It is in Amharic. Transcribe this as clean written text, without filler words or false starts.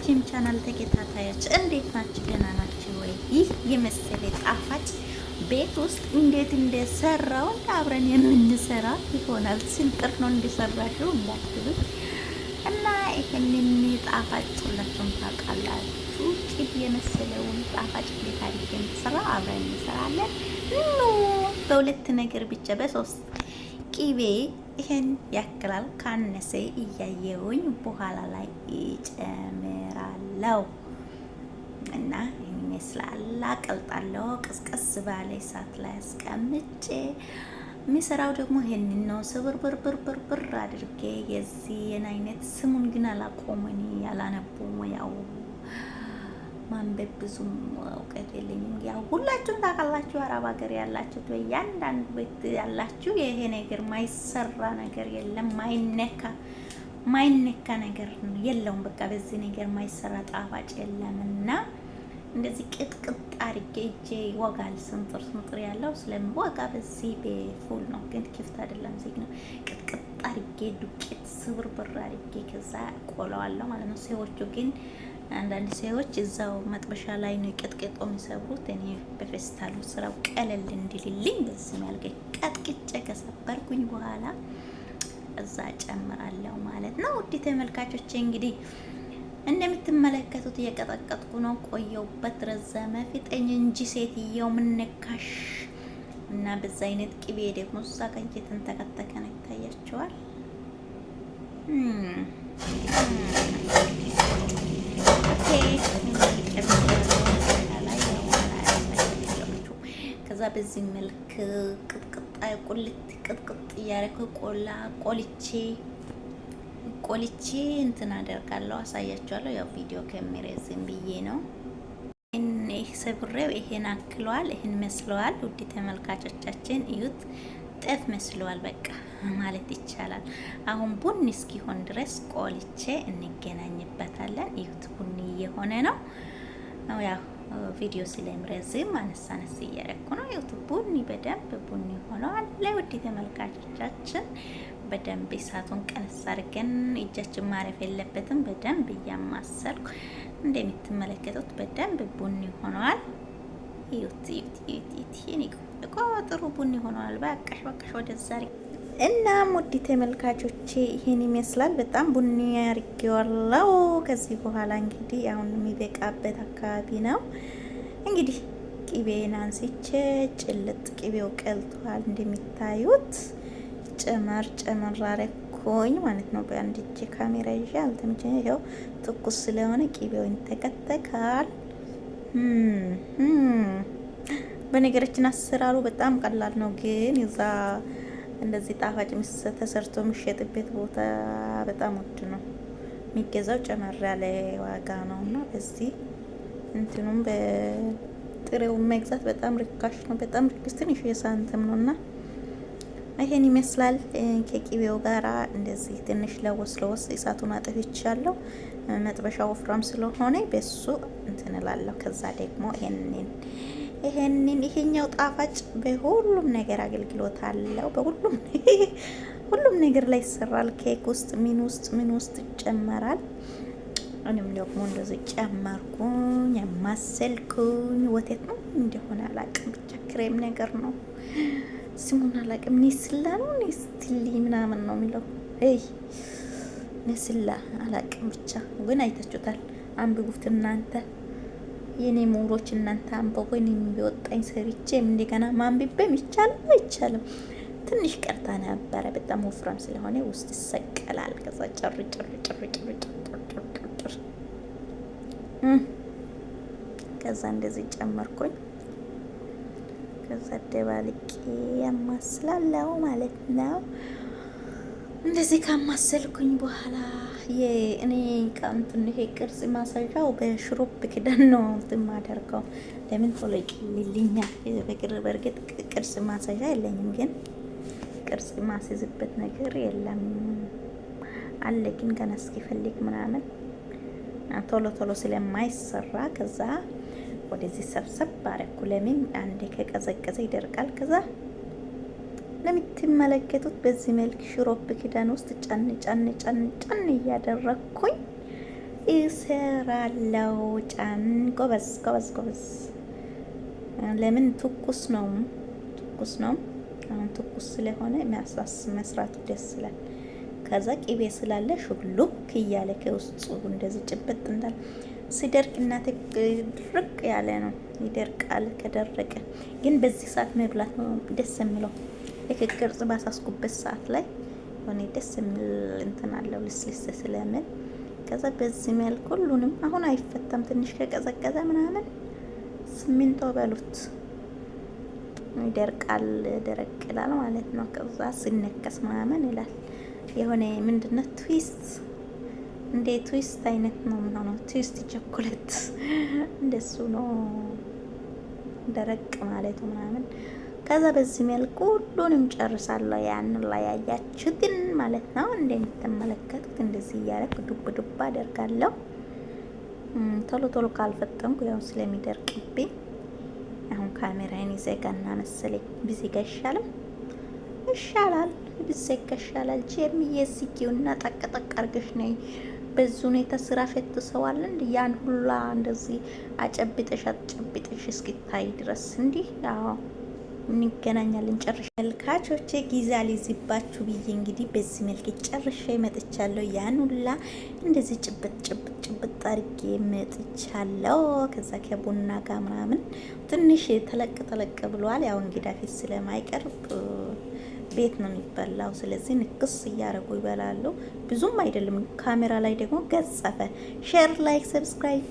የጂም ቻናል ተከታታዮች እንዴት ናችሁ? ደህና ናችሁ ወይ? ይህ የመሰለ ጣፋጭ ቤት ውስጥ እንዴት እንደሰራው አብረን የምንሰራ ይሆናል። ስንጥር ነው እንደሰራሽው እንዳትሉት እና ይሄንን ጣፋጭ ሁላችሁም ታውቃላችሁ። ቂቤ የመሰለውን ጣፋጭ ቤት አድርገን እንሰራ አብረን እንሰራለን። በሁለት ነገር ብቻ በሶስት ቂቤ ይሄን ያክላል። ካነሰ እያየውኝ በኋላ ላይ እጨምራለሁ እና ይሄን ይመስላል። አቀልጣለሁ። ቀዝቀዝ ባለ እሳት ላይ አስቀምጬ የሚሰራው ደግሞ ይሄንን ነው። ስብርብርብርብር አድርጌ የዚህን አይነት ስሙን ግን አላቆመኝ ያላነቡም ያው ማንበብ ብዙም እውቀት የለኝም። ያው ሁላችሁም ታውቃላችሁ፣ አረብ ሀገር ያላችሁት በእያንዳንዱ ቤት ያላችሁ ይሄ ነገር ማይሰራ ነገር የለም፣ ማይነካ ነገር የለውም። በቃ በዚህ ነገር ማይሰራ ጣፋጭ የለምና እንደዚህ ቅጥቅጥ አድርጌ እጄ ይወጋል። ስንጥር ያለው ስለምወጋ በዚህ በፉል ነው፣ ግን ክፍት አይደለም፣ ዝግ ነው። ቅጥቅጥ አድርጌ ዱቄት ስብርብር አድርጌ ከዛ ቆለዋለሁ ማለት ነው። ሰዎቹ ግን አንዳንድ ሰዎች እዛው መጥበሻ ላይ ነው ቅጥቅጦ የሚሰብሩት። እኔ በፌስታሉ ስራው ቀለል እንዲልልኝ በዚህ መልኩ ቀጥቅጬ ከሰበርኩኝ በኋላ እዛ ጨምራለሁ ማለት ነው። ውድ ተመልካቾቼ እንግዲህ እንደምትመለከቱት እየቀጠቀጥኩ ነው። ቆየውበት ረዘመ ፊጠኝ እንጂ ሴትየው ምንነካሽ እና በዛ አይነት ቅቤ ደግሞ እዛ ጋር እየተንተከተከ ነው ይታያቸዋል። ከዛ በዚህ መልክ ቅጥቅጥ እያደረኩ ቆልቼ እንትን አደርጋለሁ፣ አሳያችኋለሁ። ያው ቪዲዮ ከሚረዝም ብዬ ነው። ሰብሬው ይሄን አክሏል፣ ይሄን መስለዋል። ውድ ተመልካቾቻችን እዩት፣ ጤፍ መስለዋል በቃ ማለት ይቻላል። አሁን ቡኒ እስኪሆን ድረስ ቆልቼ እንገናኝበታለን። እዩት፣ ቡኒ እየሆነ ነው። ያው ቪዲዮ ስለምረዝም አነስ እያደረኩ ነው። እዩት፣ ቡኒ በደንብ ቡኒ ሆነዋል። ለውድ ተመልካቾቻችን በደንብ እሳቱን ቀነስ አድርገን እጃችን ማረፍ የለበትም። በደንብ እያማሰልኩ እንደምትመለከቱት በደንብ ቡኒ ሆነዋል። እዩት ጥሩ ቡኒ ሆነዋል። በቃሽ ወደዛ እና ሙዲ ተመልካቾቼ ይሄን ይመስላል። በጣም ቡኒ አድርጌዋለሁ። ከዚህ በኋላ እንግዲህ አሁን የሚበቃበት አካባቢ ነው። እንግዲህ ቅቤን አንስቼ ጭልጥ ቅቤው ቀልጧል እንደሚታዩት ጨመር አረኩኝ ማለት ነው። በአንድ እጄ ካሜራ ይዤ አልተመቸኝ። ይኸው ትኩስ ስለሆነ ቅቤው ይንተከተካል። በነገራችን አሰራሩ በጣም ቀላል ነው፣ ግን እዛ እንደዚህ ጣፋጭ ተሰርቶ የሚሸጥበት ቦታ በጣም ውድ ነው። የሚገዛው ጨመር ያለ ዋጋ ነው እና በዚህ እንትኑም በጥሬው መግዛት በጣም ርካሽ ነው። በጣም ርካሽ ትንሽ የሳንቲም ነው እና ይሄን ይመስላል። ከቂቤው ጋራ እንደዚህ ትንሽ ለወስ እሳቱን አጥፍቻለሁ። መጥበሻው ወፍራም ስለሆነ በሱ እንትን እላለሁ። ከዛ ደግሞ ይሄኛው ጣፋጭ በሁሉም ነገር አገልግሎት አለው። ሁሉም ነገር ላይ ይሰራል። ኬክ ውስጥ ምን ውስጥ ይጨመራል። እኔም ደግሞ እንደዚህ ጨመርኩኝ፣ ያማሰልኩኝ። ወተት ነው እንደሆነ አላቅም፣ ብቻ ክሬም ነገር ነው። ስሙን አላቅም። ኔስላ ነው ኔስትሊ ምናምን ነው የሚለው። ኔስላ አላቅም፣ ብቻ ግን አይታችሁታል። አንብቡት እናንተ የኔ ሙሮች፣ እናንተ አንብቡ። እኔም ቢወጣኝ ሰርቼ እንደገና ማንብቤም ይቻላል አይቻልም። ትንሽ ቀርታ ነበረ፣ በጣም ወፍራም ስለሆነ ውስጥ ይሰቀላል። ከዛ ጭር ከዛ እንደዚህ ጨመርኩኝ። ከዛ ደባልቄ ያማስላለው ማለት ነው። እንደዚህ ካማሰልኩኝ በኋላ እኔ እንትን ይሄ ቅርጽ ማሳዣው በሽሮፕ ክዳን ነው የማደርገው። ለምን ቶሎ ይቅልልኛል። በእርግጥ ቅርጽ ማሳዣ የለኝም፣ ግን ቅርጽ ማስይዝበት ነገር የለም አለ፣ ግን ገና እስኪፈልግ ምናምን ቶሎ ስለማይሰራ ከዛ ወደዚህ ሰብሰብ አደረኩ። ለምን አንዴ ከቀዘቀዘ ይደርቃል። ከዛ ለምትመለከቱት በዚህ መልክ ሽሮፕ ክዳን ውስጥ ጫን እያደረኩኝ እሰራለሁ። ጫን ጎበዝ ጎበዝ ጎበዝ። ለምን ትኩስ ነው ትኩስ ነው። አሁን ትኩስ ስለሆነ መስራቱ ደስ ይላል። ከዛ ቂቤ ስላለ ሹሉክ እያለ ከውስጡ እንደዚህ ጭብጥ እንዳል ሲደርቅ እናቴ ድርቅ ያለ ነው ይደርቃል። ከደረቀ ግን በዚህ ሰዓት መብላት ነው ደስ የሚለው። ልክ ቅርጽ ባሳስኩበት ሰዓት ላይ ሆነ ደስ የሚል እንትን አለው ልስልስ ስለምን። ከዛ በዚህ መልኩ ሁሉንም አሁን አይፈታም። ትንሽ ከቀዘቀዘ ምናምን ሲሚንቶ በሉት ይደርቃል፣ ደረቅ ይላል ማለት ነው። ከዛ ሲነከስ ምናምን ይላል። የሆነ ምንድነው ትዊስት እንደ ትዊስት አይነት ነው የሚሆነው። ትዊስት ቸኮሌት እንደሱ ነው ደረቅ ማለቱ ምናምን። ከዛ በዚህ መልኩ ሁሉንም ጨርሳለሁ። ያንን ላይ ያያችሁትን ማለት ነው። እንደምትመለከቱት እንደዚህ እያደረኩ ዱብ ዱብ አደርጋለሁ። ቶሎ ቶሎ ካልፈጠንኩ ያው ስለሚደርቅብኝ አሁን ካሜራዬን ይዘጋና መሰለኝ ቢዘጋ ይሻላል ይሻላል ቢዘጋ ይሻላል። ጀምዬ ዝጊውና ጠቅ ጠቅ አድርገሽ ነይ። በዚህ ሁኔታ ስራ ፈት ሰዋል እንዴ? ያን ሁላ እንደዚህ አጨብጠሽ እስኪታይ ድረስ እንዲህ ያው እንገናኛለን። ጨርሼ መልካቾቼ ጊዜ አልይዝባችሁ ብዬ እንግዲህ በዚህ መልክ ጨርሼ መጥቻለሁ። ያን ሁላ እንደዚህ ጭብጥ አድርጌ መጥቻለሁ። ከዛ ከቡና ጋር ምናምን ትንሽ ተለቅ ብሏል። ያው እንግዳ ፊት ስለማይቀርብ ቤት ነው የሚበላው። ስለዚህ ንክስ እያደረጉ ይበላሉ። ብዙም አይደለም። ካሜራ ላይ ደግሞ ገጸፈ። ሼር፣ ላይክ፣ ሰብስክራይብ